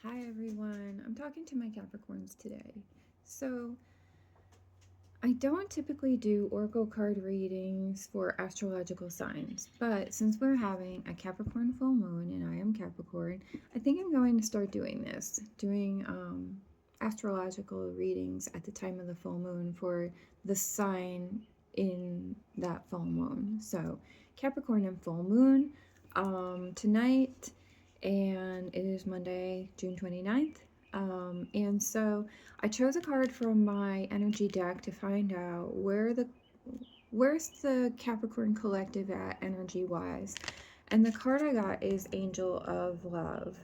Hi everyone, I'm talking to my Capricorns today. So, I don't typically do oracle card readings for astrological signs, but since we're having a Capricorn full moon and I am Capricorn, I think I'm going to start doing this, doing astrological readings at the time of the full moon for the sign in that full moon. So, Capricorn and full moon tonight, and it is Monday, June 29th. And so I chose a card from my energy deck to find out where's the Capricorn collective at energy wise. And the card I got is Angel of Love.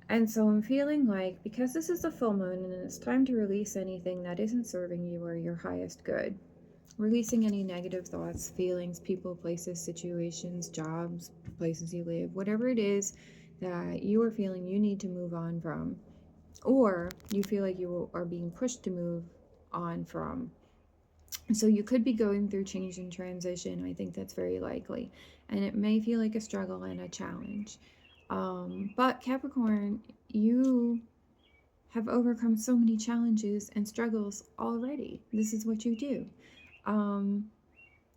And so I'm feeling like, because this is a full moon and it's time to release anything that isn't serving you or your highest good, releasing any negative thoughts, feelings, people, places, situations, jobs, places you live, whatever it is that you are feeling you need to move on from, or you feel like you are being pushed to move on from. So you could be going through change and transition. I think that's very likely. And it may feel like a struggle and a challenge. But Capricorn, you have overcome so many challenges and struggles already. This is what you do.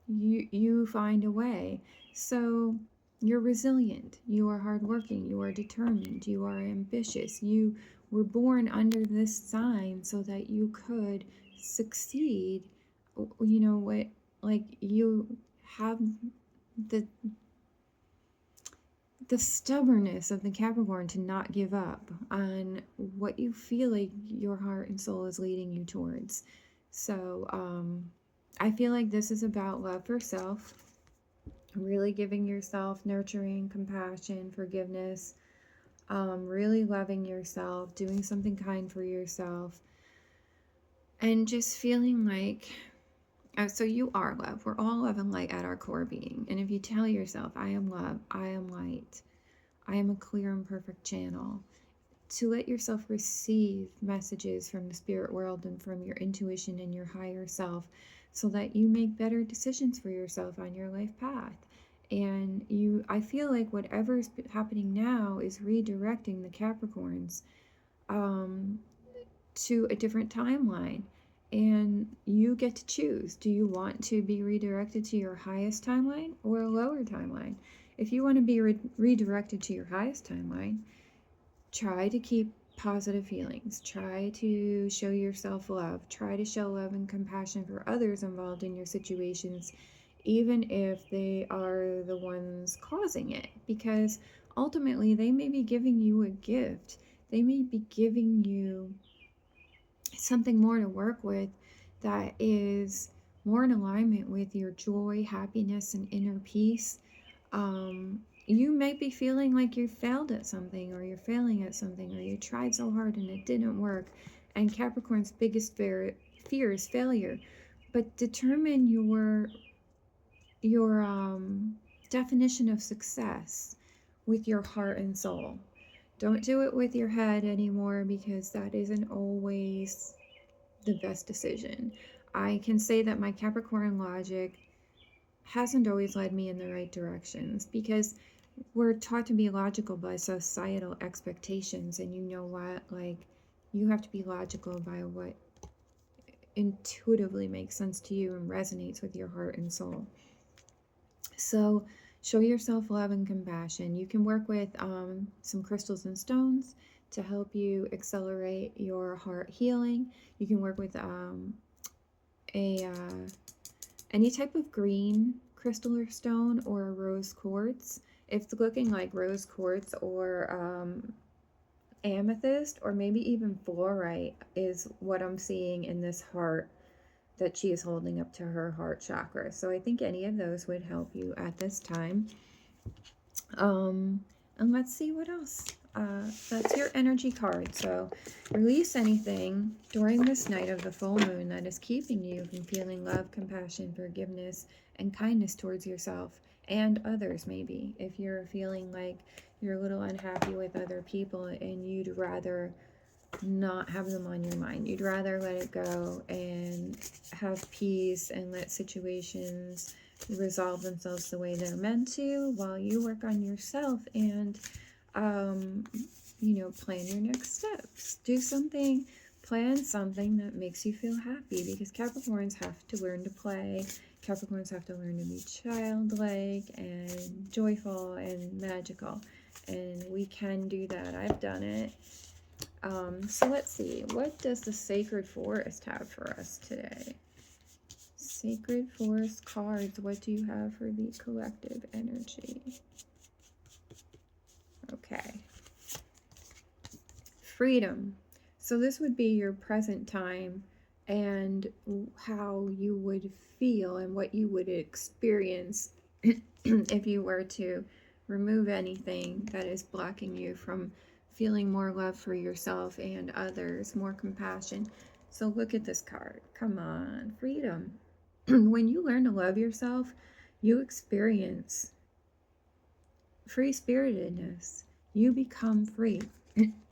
You find a way. So you're resilient, you are hardworking, you are determined, you are ambitious. You were born under this sign so that you could succeed. You know what? Like, you have the stubbornness of the Capricorn to not give up on what you feel like your heart and soul is leading you towards. So, I feel like this is about love for self, really giving yourself nurturing, compassion, forgiveness, really loving yourself, doing something kind for yourself, and just feeling like, so you are love. We're all love and light at our core being. And if you tell yourself, I am love, I am light, I am a clear and perfect channel, to let yourself receive messages from the spirit world and from your intuition and your higher self, so that you make better decisions for yourself on your life path. And I feel like whatever's happening now is redirecting the Capricorns to a different timeline. And you get to choose. Do you want to be redirected to your highest timeline or a lower timeline? If you want to be redirected to your highest timeline, try to keep positive feelings. Try to show yourself love. Try to show love and compassion for others involved in your situations, even if they are the ones causing it. Because ultimately, they may be giving you a gift. They may be giving you something more to work with that is more in alignment with your joy, happiness, and inner peace. You may be feeling like you failed at something, or you're failing at something, or you tried so hard and it didn't work. And Capricorn's biggest fear is failure. But determine your definition of success with your heart and soul. Don't do it with your head anymore, because that isn't always the best decision. I can say that my Capricorn logic hasn't always led me in the right directions, because we're taught to be logical by societal expectations. And you know what? Like, you have to be logical by what intuitively makes sense to you and resonates with your heart and soul. So show yourself love and compassion. You can work with some crystals and stones to help you accelerate your heart healing. You can work with any type of green crystal or stone, or rose quartz. If it's looking like rose quartz or amethyst, or maybe even fluorite is what I'm seeing in this heart that she is holding up to her heart chakra. So I think any of those would help you at this time. And let's see what else. That's your energy card. So release anything during this night of the full moon that is keeping you from feeling love, compassion, forgiveness, and kindness towards yourself and others. Maybe if you're feeling like you're a little unhappy with other people and you'd rather not have them on your mind. You'd rather let it go and have peace and let situations resolve themselves the way they're meant to, while you work on yourself and plan your next steps. Do something, plan something that makes you feel happy, because Capricorns have to learn to play. Capricorns have to learn to be childlike and joyful and magical. And we can do that. I've done it. So let's see. What does the Sacred Forest have for us today? Sacred Forest cards. What do you have for the collective energy? Okay. Freedom. So this would be your present time and how you would feel and what you would experience if you were to remove anything that is blocking you from feeling more love for yourself and others, more compassion. So look at this card. Come on, freedom. When you learn to love yourself, you experience free-spiritedness. You become free.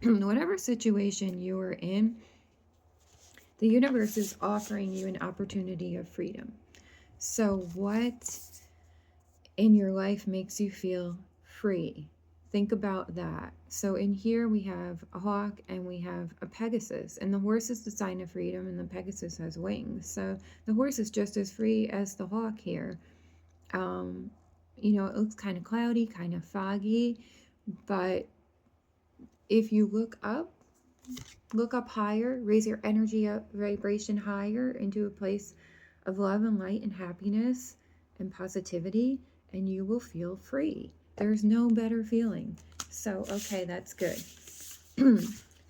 Whatever situation you are in, the universe is offering you an opportunity of freedom. So what in your life makes you feel free? Think about that. So in here we have a hawk and we have a Pegasus, and the horse is the sign of freedom and the Pegasus has wings. So the horse is just as free as the hawk here. It looks kind of cloudy, kind of foggy, but if you look up higher, raise your energy up, vibration higher into a place of love and light and happiness and positivity, and you will feel free. There's no better feeling. So, okay, that's good. It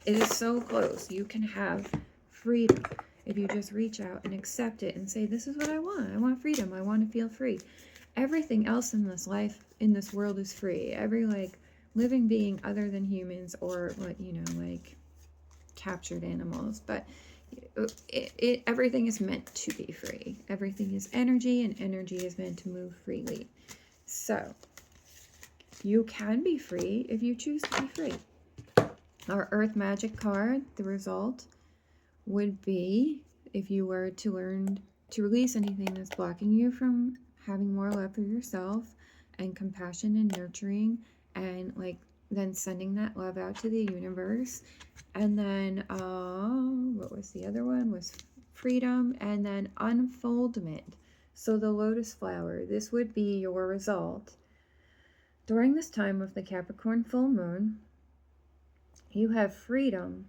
is so close. You can have freedom if you just reach out and accept it and say, this is what I want. I want freedom. I want to feel free. Everything else in this life, in this world, is free. Every living being other than humans or captured animals, but everything is meant to be free. Everything is energy, and energy is meant to move freely. So you can be free if you choose to be free. Our Earth Magic card, the result would be, if you were to learn to release anything that's blocking you from having more love for yourself and compassion and nurturing, and then sending that love out to the universe. And then what was the other one? Was freedom, and then unfoldment. So the lotus flower, this would be your result. During this time of the Capricorn full moon, you have freedom.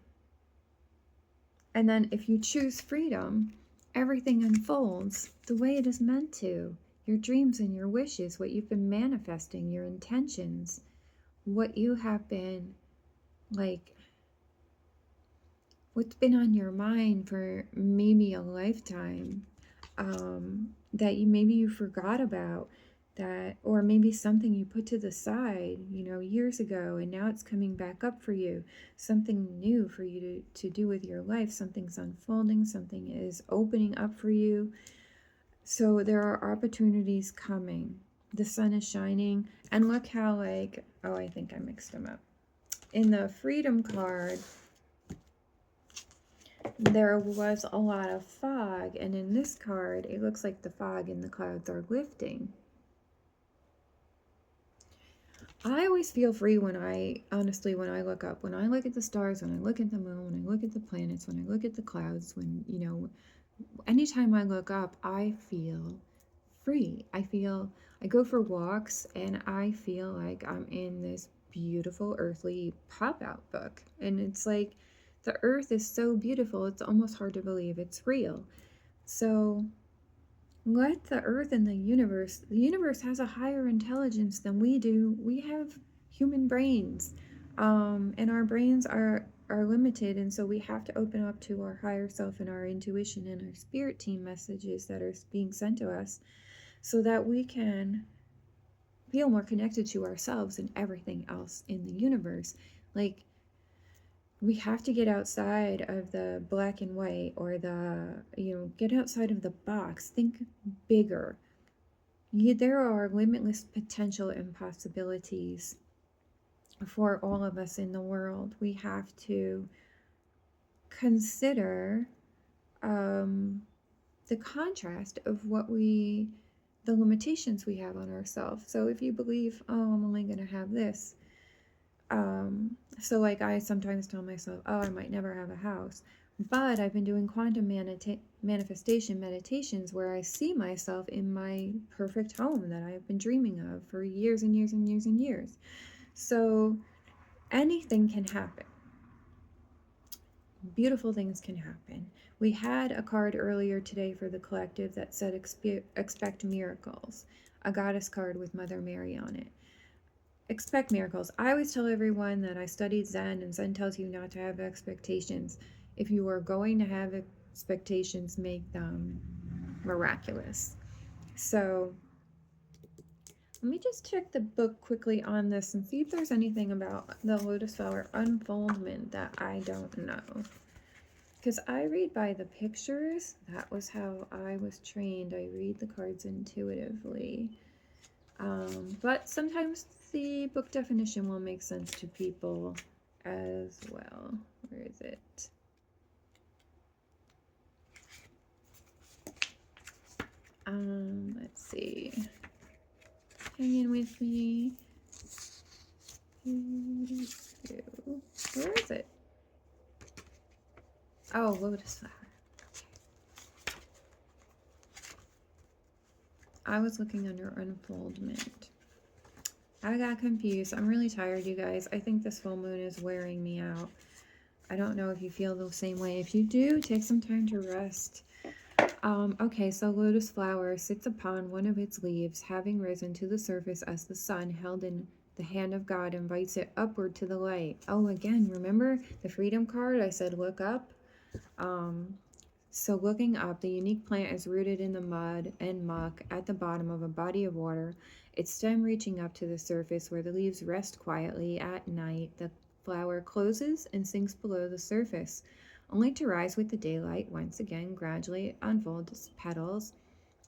And then if you choose freedom, everything unfolds the way it is meant to. Your dreams and your wishes, what you've been manifesting, your intentions, what you have been what's been on your mind for maybe a lifetime, that maybe you forgot about, that, or maybe something you put to the side, years ago, and now it's coming back up for you. Something new for you to do with your life. Something's unfolding. Something is opening up for you. So there are opportunities coming. The sun is shining. And look how I think I mixed them up. In the freedom card, there was a lot of fog. And in this card, it looks like the fog and the clouds are lifting. I always feel free when I look up, when I look at the stars, when I look at the moon, when I look at the planets, when I look at the clouds, anytime I look up, I feel free. I go for walks and I feel like I'm in this beautiful earthly pop-out book. And it's like, the earth is so beautiful, it's almost hard to believe it's real. So let the earth and the universe has a higher intelligence than we do. We have human brains, and our brains are limited, and so we have to open up to our higher self and our intuition and our spirit team messages that are being sent to us, so that we can feel more connected to ourselves and everything else in the universe. We have to get outside of the black and white, or get outside of the box. Think bigger. There are limitless potential and possibilities for all of us in the world. We have to consider the contrast of the limitations we have on ourselves. So if you believe, I'm only going to have this, So like I sometimes tell myself, oh, I might never have a house. But I've been doing quantum manifestation meditations where I see myself in my perfect home that I've been dreaming of for years and years and years and years. So anything can happen. Beautiful things can happen. We had a card earlier today for the collective that said expect miracles, a goddess card with Mother Mary on it. Expect miracles. I always tell everyone that I studied Zen, and Zen tells you not to have expectations. If you are going to have expectations, make them miraculous. So let me just check the book quickly on this and see if there's anything about the lotus flower unfoldment that I don't know. Because I read by the pictures. That was how I was trained. I read the cards intuitively. But sometimes the book definition will make sense to people as well. Where is it? Let's see. Hanging with me. Where is it? Oh, lotus flower. Okay. I was looking under unfoldment. I got confused. I'm really tired, you guys. I think this full moon is wearing me out. I don't know if you feel the same way. If you do, take some time to rest. Okay, so lotus flower sits upon one of its leaves, having risen to the surface as the sun, held in the hand of God, invites it upward to the light. Oh, again, remember the freedom card? I said look up. So looking up, the unique plant is rooted in the mud and muck at the bottom of a body of water, its stem reaching up to the surface where the leaves rest quietly. At night, the flower closes and sinks below the surface, only to rise with the daylight. Once again, gradually unfolds its petals,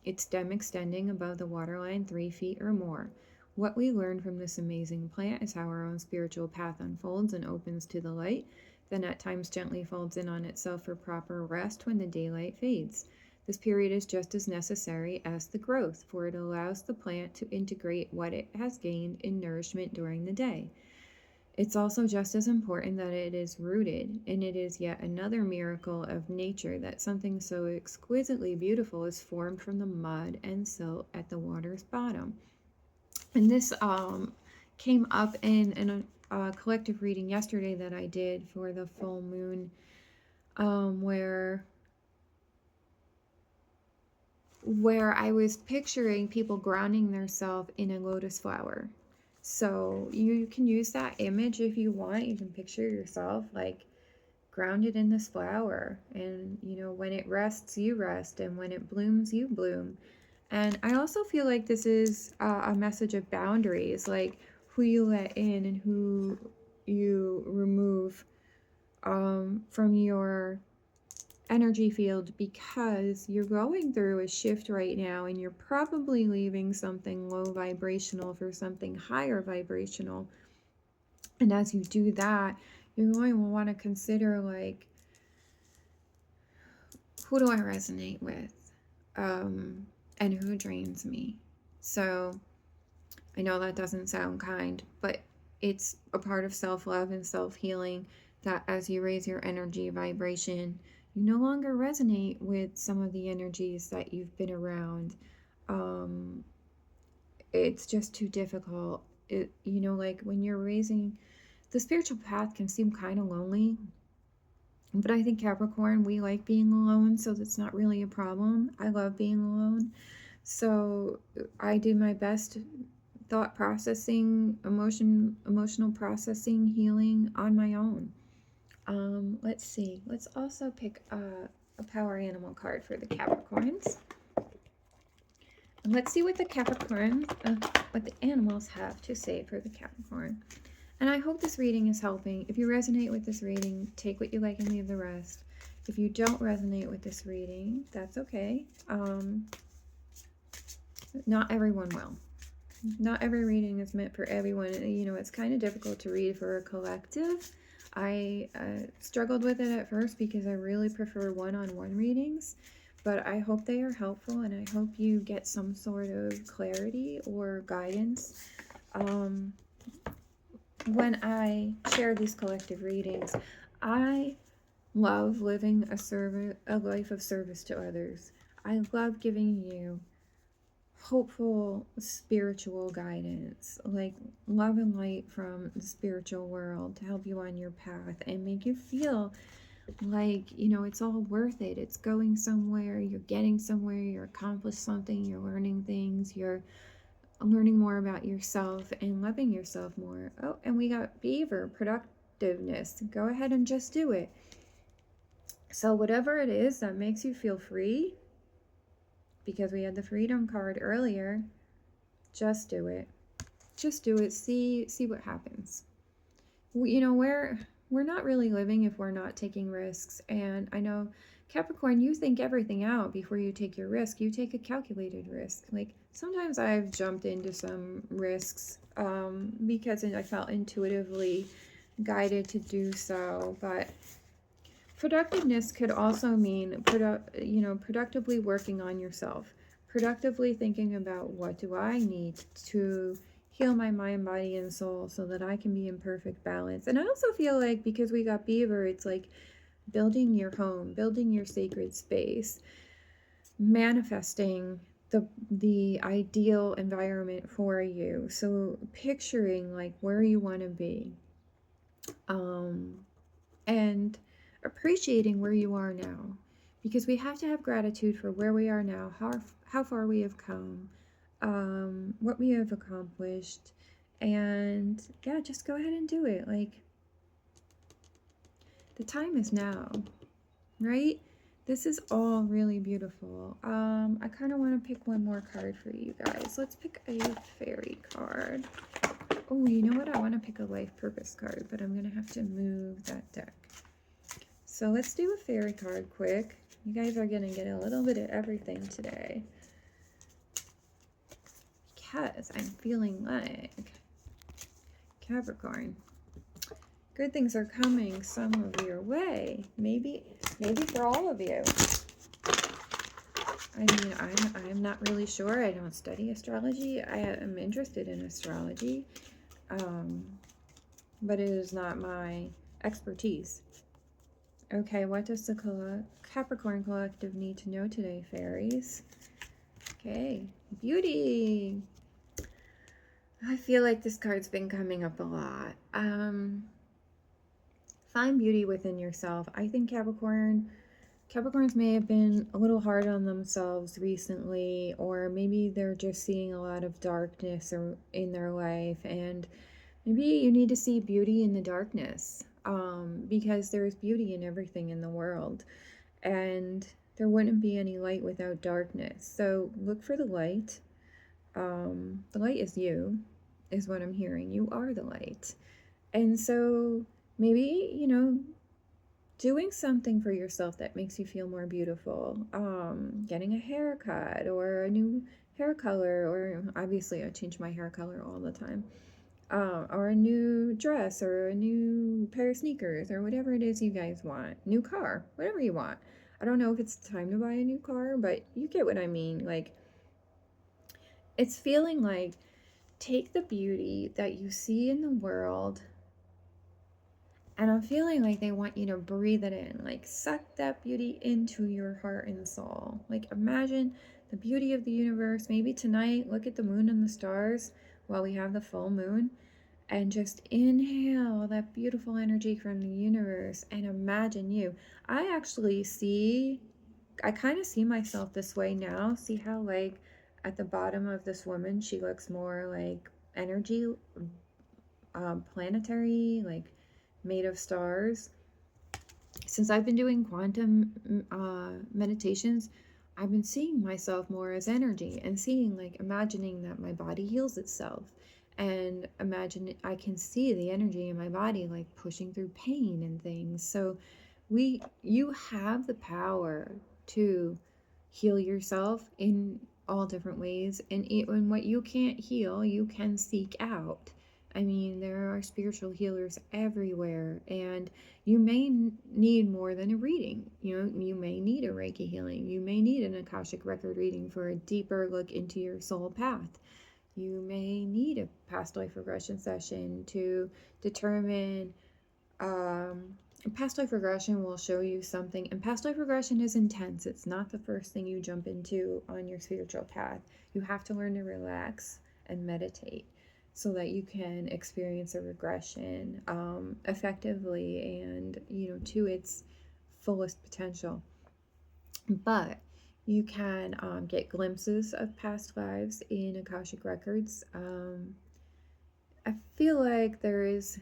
its stem extending above the waterline 3 feet or more. What we learn from this amazing plant is how our own spiritual path unfolds and opens to the light, then at times gently folds in on itself for proper rest when the daylight fades. This period is just as necessary as the growth, for it allows the plant to integrate what it has gained in nourishment during the day. It's also just as important that it is rooted, and it is yet another miracle of nature that something so exquisitely beautiful is formed from the mud and silt at the water's bottom. And this came up in a collective reading yesterday that I did for the full moon, where I was picturing people grounding themselves in a lotus flower. So you can use that image if you want. You can picture yourself like grounded in this flower, and when it rests, you rest, and when it blooms, you bloom. And I also feel like this is a message of boundaries, like who you let in and who you remove from your energy field, because you're going through a shift right now, and you're probably leaving something low vibrational for something higher vibrational. And as you do that, you're going to want to consider, like, who do I resonate with, and who drains me. So I know that doesn't sound kind, but it's a part of self-love and self-healing that as you raise your energy vibration, you no longer resonate with some of the energies that you've been around. It's just too difficult. Like when you're raising, the spiritual path can seem kind of lonely, but I think Capricorn, we like being alone, so that's not really a problem. I love being alone. So I do my best thought processing, emotional processing, healing on my own. Let's see. Let's also pick a power animal card for the Capricorns. And let's see what the what the animals have to say for the Capricorn. And I hope this reading is helping. If you resonate with this reading, take what you like and leave the rest. If you don't resonate with this reading, that's okay. Not everyone will. Not every reading is meant for everyone. It's kind of difficult to read for a collective. I struggled with it at first because I really prefer one-on-one readings, but I hope they are helpful, and I hope you get some sort of clarity or guidance when I share these collective readings, I love living a life of service to others. I love giving you hopeful spiritual guidance, like love and light from the spiritual world to help you on your path and make you feel like, it's all worth it. It's going somewhere, you're getting somewhere, you're accomplished something, you're learning things, you're learning more about yourself and loving yourself more. Oh, and we got Beaver, productiveness. Go ahead and just do it. So whatever it is that makes you feel free, because we had the freedom card earlier, just do it. Just do it. See what happens. We're not really living if we're not taking risks. And I know, Capricorn, you think everything out before you take your risk. You take a calculated risk. Like, sometimes I've jumped into some risks because I felt intuitively guided to do so. But productiveness could also mean productively working on yourself, productively thinking about, what do I need to heal my mind, body, and soul so that I can be in perfect balance. And I also feel like, because we got Beaver, it's like building your home, building your sacred space, manifesting the ideal environment for you. So picturing like where you want to be, and appreciating where you are now, because we have to have gratitude for where we are now, how far we have come, what we have accomplished. And yeah, just go ahead and do it. Like, the time is now, right? This is all really beautiful. I kind of want to pick one more card for you guys. Let's pick a fairy card. Oh, you know what? I want to pick a life purpose card, but I'm going to have to move that deck. So let's do a fairy card quick. You guys are going to get a little bit of everything today, because I'm feeling like, Capricorn, good things are coming some of your way. Maybe for all of you. I mean, I'm not really sure. I don't study astrology. I am interested in astrology, but it is not my expertise. Okay, what does the Capricorn collective need to know today, fairies? Okay, beauty. I feel like this card's been coming up a lot. Find beauty within yourself. I think Capricorns may have been a little hard on themselves recently, or maybe they're just seeing a lot of darkness in their life, and maybe you need to see beauty in the darkness, because there's beauty in everything in the world, and there wouldn't be any light without darkness. So look for the light. The light is you, is what I'm hearing. You are the light. And so maybe, doing something for yourself that makes you feel more beautiful, getting a haircut or a new hair color, or obviously I change my hair color all the time, or a new dress or a new pair of sneakers, or whatever it is you guys want, new car, whatever you want. I don't know if it's time to buy a new car, but you get what I mean. Like, it's feeling like, take the beauty that you see in the world, and I'm feeling like they want you to breathe it in, like suck that beauty into your heart and soul. Like, imagine the beauty of the universe. Maybe tonight, look at the moon and the stars while we have the full moon, and just inhale that beautiful energy from the universe and imagine you. I kind of see myself this way now. See how, like, at the bottom of this woman, she looks more like energy, planetary, like made of stars. Since I've been doing quantum meditations, I've been seeing myself more as energy, and imagining that my body heals itself, and imagine I can see the energy in my body like pushing through pain and things. So you have the power to heal yourself in all different ways, and when what you can't heal, you can seek out. I mean, there are spiritual healers everywhere, and you may need more than a reading. You may need a Reiki healing. You may need an Akashic record reading for a deeper look into your soul path. You may need a past life regression session to determine. Past life regression will show you something, and past life regression is intense. It's not the first thing you jump into on your spiritual path. You have to learn to relax and meditate so that you can experience a regression effectively and, to its fullest potential. But you can get glimpses of past lives in Akashic Records. I feel like there is,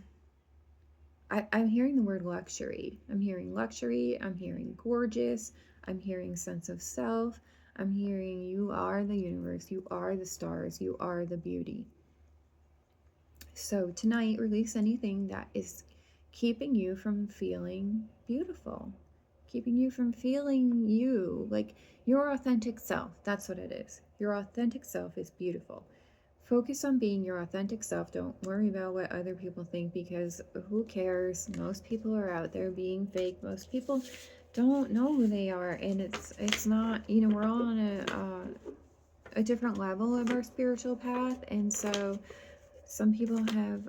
I'm hearing the word luxury. I'm hearing luxury. I'm hearing gorgeous. I'm hearing sense of self. I'm hearing you are the universe. You are the stars. You are the beauty. So tonight, release anything that is keeping you from feeling beautiful, keeping you from feeling you, like your authentic self. That's what it is. Your authentic self is beautiful. Focus on being your authentic self. Don't worry about what other people think, because who cares? Most people are out there being fake. Most people don't know who they are, and it's not, we're all on a different level of our spiritual path, and so some people have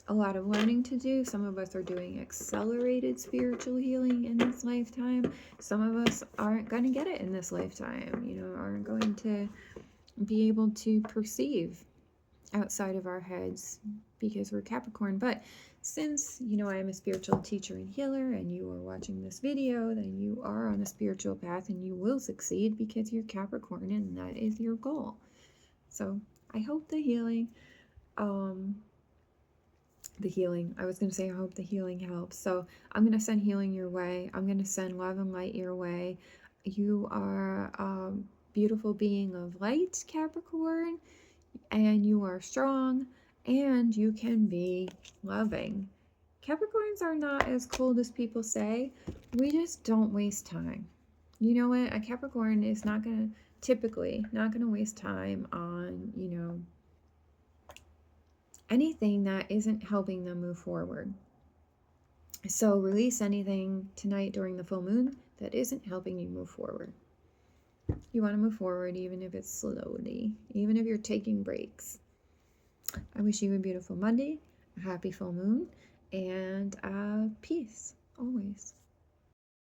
a lot of learning to do. Some of us are doing accelerated spiritual healing in this lifetime. Some of us aren't going to get it in this lifetime, aren't going to be able to perceive outside of our heads because we're Capricorn. But since, I am a spiritual teacher and healer, and you are watching this video, then you are on a spiritual path and you will succeed because you're Capricorn and that is your goal. So I hope I was going to say, I hope the healing helps. So I'm going to send healing your way. I'm going to send love and light your way. You are a beautiful being of light, Capricorn, and you are strong, and you can be loving. Capricorns are not as cold as people say. We just don't waste time. You know what? A Capricorn is typically not going to waste time on, anything that isn't helping them move forward. So release anything tonight during the full moon that isn't helping you move forward. You want to move forward even if it's slowly, even if you're taking breaks. I wish you a beautiful Monday, a happy full moon, and peace always.